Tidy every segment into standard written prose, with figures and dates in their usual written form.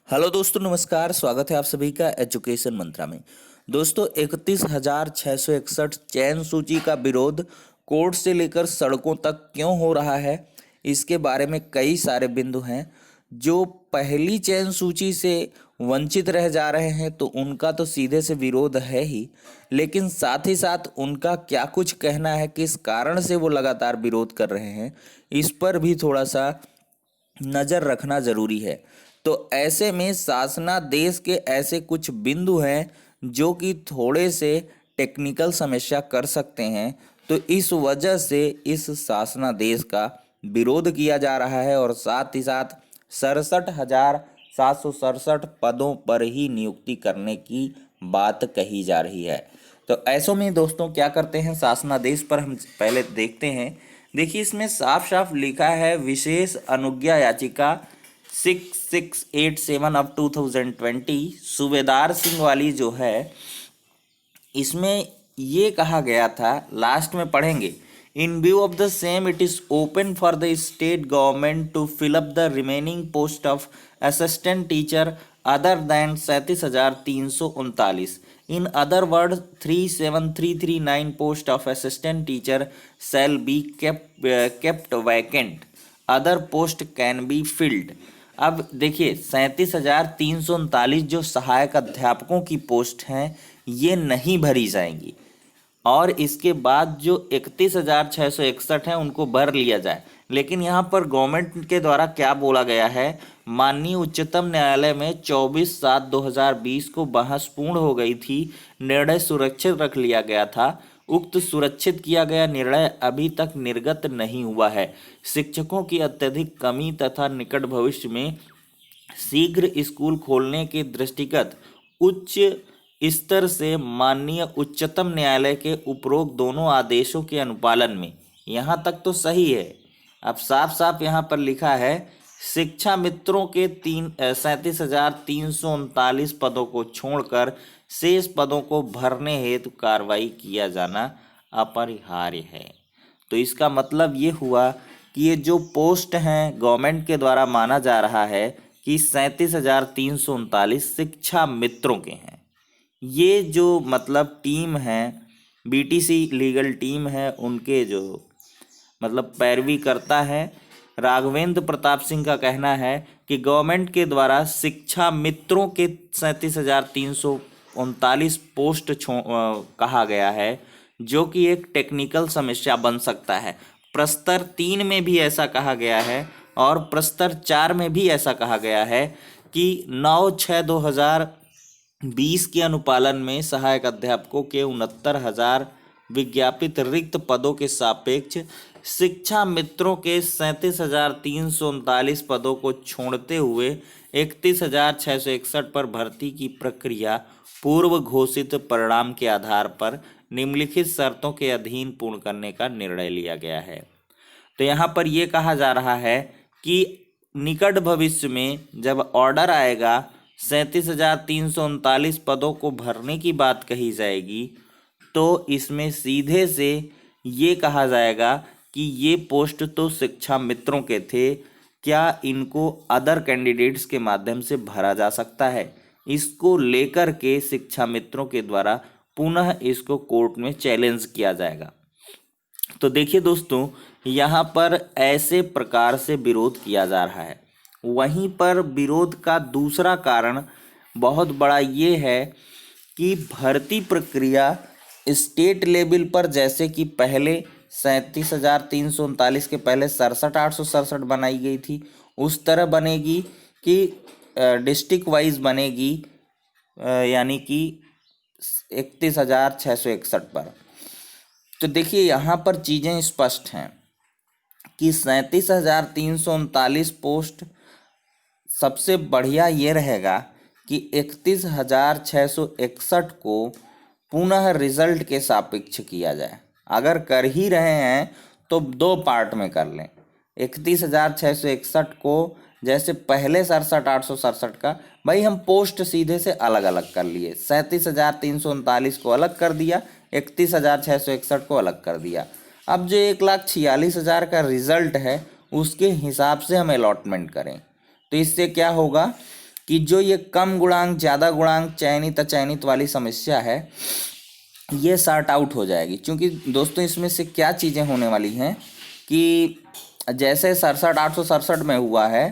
Hello दोस्तों, नमस्कार। स्वागत है आप सभी का एजुकेशन मंत्रा में। दोस्तों, 31,661 चयन सूची का विरोध कोर्ट से लेकर सड़कों तक क्यों हो रहा है, इसके बारे में कई सारे बिंदु हैं। जो पहली चयन सूची से वंचित रह जा रहे हैं तो उनका तो सीधे से विरोध है ही, लेकिन साथ ही साथ उनका क्या कुछ कहना है, किस कारण से वो लगातार विरोध कर रहे हैं, इस पर भी थोड़ा सा नज़र रखना जरूरी है। तो ऐसे में शासनादेश के ऐसे कुछ बिंदु हैं जो कि थोड़े से टेक्निकल समस्या कर सकते हैं। तो इस वजह से इस शासनादेश का विरोध किया जा रहा है और साथ ही साथ 67,767 पदों पर ही नियुक्ति करने की बात कही जा रही है। तो ऐसों में दोस्तों क्या करते हैं, शासनादेश पर हम पहले देखते हैं। देखिए, इसमें साफ साफ लिखा है विशेष अनुज्ञा याचिका 6687 ऑफ 2020 सूबेदार सिंह वाली जो है, इसमें ये कहा गया था, लास्ट में पढ़ेंगे, in view of the same it is open for the state government to fill up the remaining post of assistant teacher other than 37,339। In other word 37,339 post of assistant teacher shall be kept vacant, other post can be filled. अब देखिए, 37,339 जो सहायक अध्यापकों की post हैं ये नहीं भरी जाएंगी, और इसके बाद जो 31,661 हैं उनको भर लिया जाए। लेकिन यहाँ पर गवर्नमेंट के द्वारा क्या बोला गया है, माननीय उच्चतम न्यायालय में 24/7/2020 को बहस पूर्ण हो गई थी, निर्णय सुरक्षित रख लिया गया था। उक्त सुरक्षित किया गया निर्णय अभी तक निर्गत नहीं हुआ है। शिक्षकों की अत्यधिक कमी तथा निकट भविष्य में शीघ्र स्कूल खोलने के दृष्टिगत उच्च स्तर से माननीय उच्चतम न्यायालय के उपरोक्त दोनों आदेशों के अनुपालन में, यहाँ तक तो सही है। अब साफ साफ यहाँ पर लिखा है शिक्षा मित्रों के 37,339 पदों को छोड़कर शेष पदों को भरने हेतु कार्रवाई किया जाना अपरिहार्य है। तो इसका मतलब ये हुआ कि ये जो पोस्ट हैं गवर्नमेंट के द्वारा माना जा रहा है कि 37,339 शिक्षा मित्रों के हैं। ये जो मतलब टीम है, बीटीसी लीगल टीम है, उनके जो मतलब पैरवी करता है राघवेंद्र प्रताप सिंह का कहना है कि गवर्नमेंट के द्वारा शिक्षा मित्रों के 37,339 पोस्ट कहा गया है, जो कि एक टेक्निकल समस्या बन सकता है। प्रस्तर 3 में भी ऐसा कहा गया है और प्रस्तर 4 में भी ऐसा कहा गया है कि 9/6/2020 के अनुपालन में सहायक अध्यापकों के 69,000 विज्ञापित रिक्त पदों के सापेक्ष शिक्षा मित्रों के 37,339 पदों को छोड़ते हुए 31,661 पर भर्ती की प्रक्रिया पूर्व घोषित परिणाम के आधार पर निम्नलिखित शर्तों के अधीन पूर्ण करने का निर्णय लिया गया है। तो यहाँ पर यह कहा जा रहा है कि निकट भविष्य में जब ऑर्डर आएगा 37,339 पदों को भरने की बात कही जाएगी, तो इसमें सीधे से ये कहा जाएगा कि ये पोस्ट तो शिक्षा मित्रों के थे, क्या इनको अदर कैंडिडेट्स के माध्यम से भरा जा सकता है। इसको लेकर के शिक्षा मित्रों के द्वारा पुनः इसको कोर्ट में चैलेंज किया जाएगा। तो देखिए दोस्तों, यहाँ पर ऐसे प्रकार से विरोध किया जा रहा है। वहीं पर विरोध का दूसरा कारण बहुत बड़ा ये है कि भर्ती प्रक्रिया स्टेट लेवल पर, जैसे कि पहले 37,339 के पहले 67,867 बनाई गई थी, उस तरह बनेगी कि डिस्ट्रिक्ट वाइज बनेगी, यानी कि 31,661 पर। तो देखिए यहाँ पर चीज़ें स्पष्ट हैं कि 37,339 पोस्ट सबसे बढ़िया ये रहेगा कि 31,661 को पुनः रिजल्ट के सापेक्ष किया जाए। अगर कर ही रहे हैं तो 2 पार्ट में कर लें। 31,661 को जैसे पहले 67,867 का, भाई हम पोस्ट सीधे से अलग अलग कर लिए, 37,339 को अलग कर दिया, 31,661 को अलग कर दिया। अब जो 1,46,000 का रिजल्ट है उसके हिसाब से हम अलॉटमेंट करें, तो इससे क्या होगा कि जो ये कम गुणांक ज़्यादा गुणांक चयनित अचयनित वाली समस्या है ये सॉर्ट आउट हो जाएगी। क्योंकि दोस्तों इसमें से क्या चीज़ें होने वाली हैं कि जैसे 67,867 में हुआ है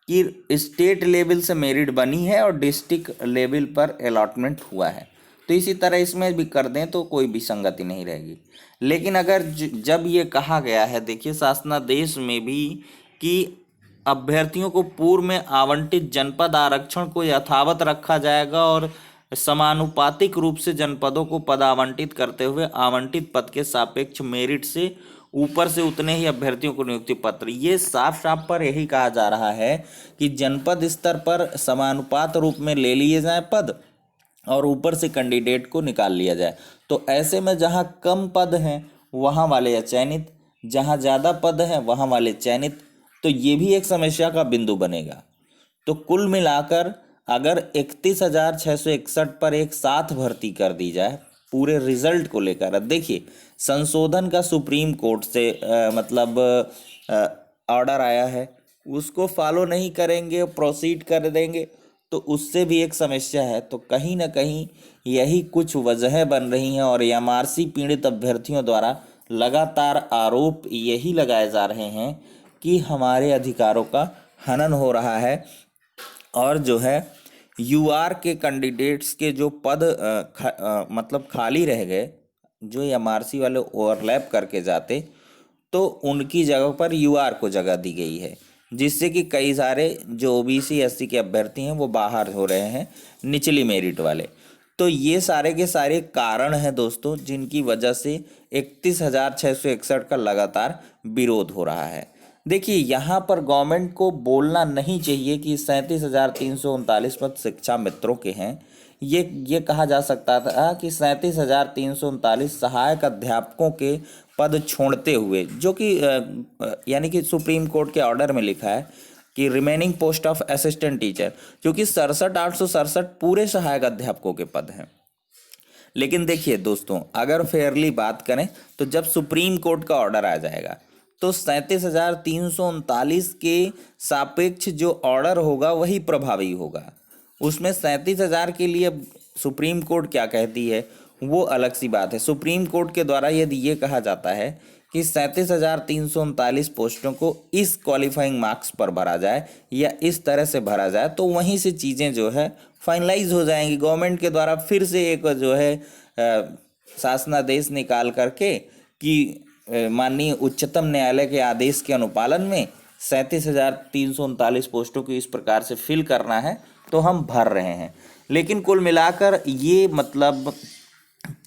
कि स्टेट लेवल से मेरिट बनी है और डिस्ट्रिक्ट लेवल पर अलॉटमेंट हुआ है, तो इसी तरह इसमें भी कर दें तो कोई भी संगति नहीं रहेगी। लेकिन अगर जब ये कहा गया है, देखिए शासनादेश में भी, कि अभ्यर्थियों को पूर्व में आवंटित जनपद आरक्षण को यथावत रखा जाएगा और समानुपातिक रूप से जनपदों को पद आवंटित करते हुए आवंटित पद के सापेक्ष मेरिट से ऊपर से उतने ही अभ्यर्थियों को नियुक्ति पत्र। ये साफ साफ पर यही कहा जा रहा है कि जनपद स्तर पर समानुपात रूप में ले लिए जाएं पद और ऊपर से कैंडिडेट को निकाल लिया जाए। तो ऐसे में जहाँ कम पद हैं वहाँ वाले अचयनित, जहाँ ज़्यादा पद हैं वहाँ वाले चयनित, तो ये भी एक समस्या का बिंदु बनेगा। तो कुल मिलाकर अगर 31,661 पर एक साथ भर्ती कर दी जाए पूरे रिजल्ट को लेकर, अब देखिए संशोधन का सुप्रीम कोर्ट से ऑर्डर आया है, उसको फॉलो नहीं करेंगे, प्रोसीड कर देंगे तो उससे भी एक समस्या है। तो कहीं ना कहीं यही कुछ वजहें बन रही हैं और एमआरसी पीड़ित अभ्यर्थियों द्वारा लगातार आरोप यही लगाए जा रहे हैं कि हमारे अधिकारों का हनन हो रहा है और जो है यूआर के कैंडिडेट्स के जो पद खाली रह गए, जो एमआरसी वाले ओवरलैप करके जाते, तो उनकी जगह पर यूआर को जगह दी गई है, जिससे कि कई सारे जो ओबीसी एससी के अभ्यर्थी हैं वो बाहर हो रहे हैं, निचली मेरिट वाले। तो ये सारे के सारे कारण हैं दोस्तों जिनकी वजह से 31,661 का लगातार विरोध हो रहा है। देखिए यहाँ पर गवर्नमेंट को बोलना नहीं चाहिए कि 37,339 पद शिक्षा मित्रों के हैं। ये कहा जा सकता था कि 37,339 सहायक अध्यापकों के पद छोड़ते हुए, जो कि यानी कि सुप्रीम कोर्ट के ऑर्डर में लिखा है कि remaining post of assistant teacher, जो कि 67,867 पूरे सहायक अध्यापकों के पद हैं। लेकिन देखिए दोस्तों, अगर फेयरली बात करें तो जब सुप्रीम कोर्ट का ऑर्डर आ जाएगा तो 37,339 के सापेक्ष जो ऑर्डर होगा वही प्रभावी होगा। उसमें 37,000 के लिए सुप्रीम कोर्ट क्या कहती है वो अलग सी बात है। सुप्रीम कोर्ट के द्वारा यदि ये कहा जाता है कि 37,339 पोस्टों को इस क्वालिफाइंग मार्क्स पर भरा जाए या इस तरह से भरा जाए, तो वहीं से चीज़ें जो है फाइनलाइज हो जाएंगी। गवर्नमेंट के द्वारा फिर से एक जो है शासनादेश निकाल करके कि माननीय उच्चतम न्यायालय के आदेश के अनुपालन में 37,339 पोस्टों को इस प्रकार से फिल करना है तो हम भर रहे हैं। लेकिन कुल मिलाकर ये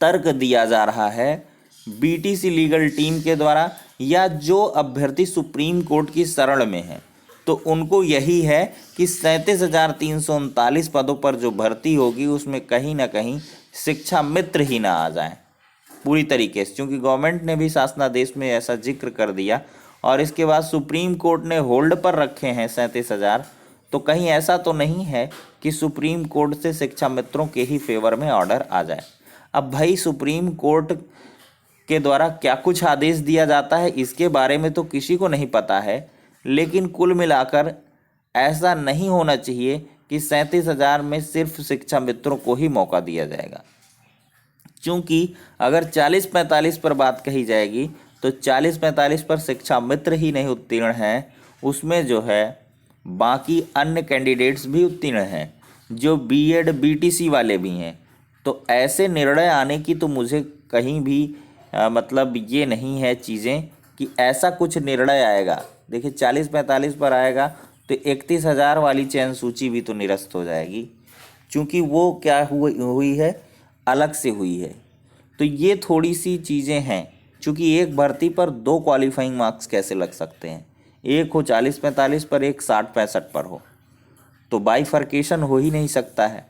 तर्क दिया जा रहा है बीटीसी लीगल टीम के द्वारा, या जो अभ्यर्थी सुप्रीम कोर्ट की शरण में है तो उनको यही है कि 37,339 पदों पर जो भर्ती होगी उसमें कहीं ना कहीं शिक्षा मित्र ही ना आ जाए पूरी तरीके से, क्योंकि गवर्नमेंट ने भी शासनादेश में ऐसा जिक्र कर दिया और इसके बाद सुप्रीम कोर्ट ने होल्ड पर रखे हैं 37,000। तो कहीं ऐसा तो नहीं है कि सुप्रीम कोर्ट से शिक्षा मित्रों के ही फेवर में ऑर्डर आ जाए। अब भाई सुप्रीम कोर्ट के द्वारा क्या कुछ आदेश दिया जाता है इसके बारे में तो किसी को नहीं पता है, लेकिन कुल मिलाकर ऐसा नहीं होना चाहिए कि 37,000 में सिर्फ शिक्षा मित्रों को ही मौका दिया जाएगा। क्योंकि अगर 40-45 पर बात कही जाएगी तो 40-45 पर शिक्षा मित्र ही नहीं उत्तीर्ण हैं, उसमें जो है बाकी अन्य कैंडिडेट्स भी उत्तीर्ण हैं, जो बीएड बीटीसी वाले भी हैं। तो ऐसे निर्णय आने की तो मुझे कहीं भी ये नहीं है चीज़ें कि ऐसा कुछ निर्णय आएगा। देखिए 40-45 पर आएगा तो 31,000 वाली चयन सूची भी तो निरस्त हो जाएगी, क्योंकि वो क्या हुई है, अलग से हुई है। तो ये थोड़ी सी चीज़ें हैं, क्योंकि एक भर्ती पर 2 क्वालिफाइंग मार्क्स कैसे लग सकते हैं, एक हो 40-45 पर, एक 60-65 पर हो, तो बाइफर्केशन हो ही नहीं सकता है।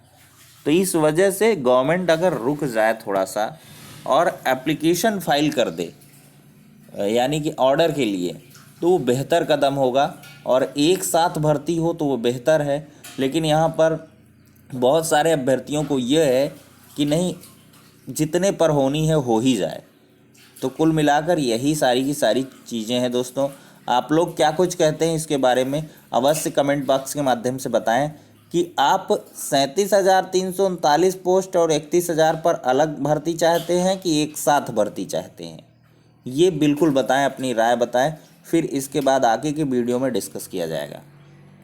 तो इस वजह से गवर्नमेंट अगर रुक जाए थोड़ा सा और एप्लीकेशन फाइल कर दे यानी कि ऑर्डर के लिए, तो वो बेहतर कदम होगा। और एक साथ भर्ती हो तो वो बेहतर है, लेकिन यहाँ पर बहुत सारे अभ्यर्थियों को ये है कि नहीं, जितने पर होनी है हो ही जाए। तो कुल मिलाकर यही सारी की सारी चीज़ें हैं दोस्तों। आप लोग क्या कुछ कहते हैं इसके बारे में अवश्य कमेंट बॉक्स के माध्यम से बताएं, कि आप 37,339 पोस्ट और 31,000 पर अलग भर्ती चाहते हैं कि एक साथ भर्ती चाहते हैं, ये बिल्कुल बताएं, अपनी राय बताएं, फिर इसके बाद आगे की वीडियो में डिस्कस किया जाएगा।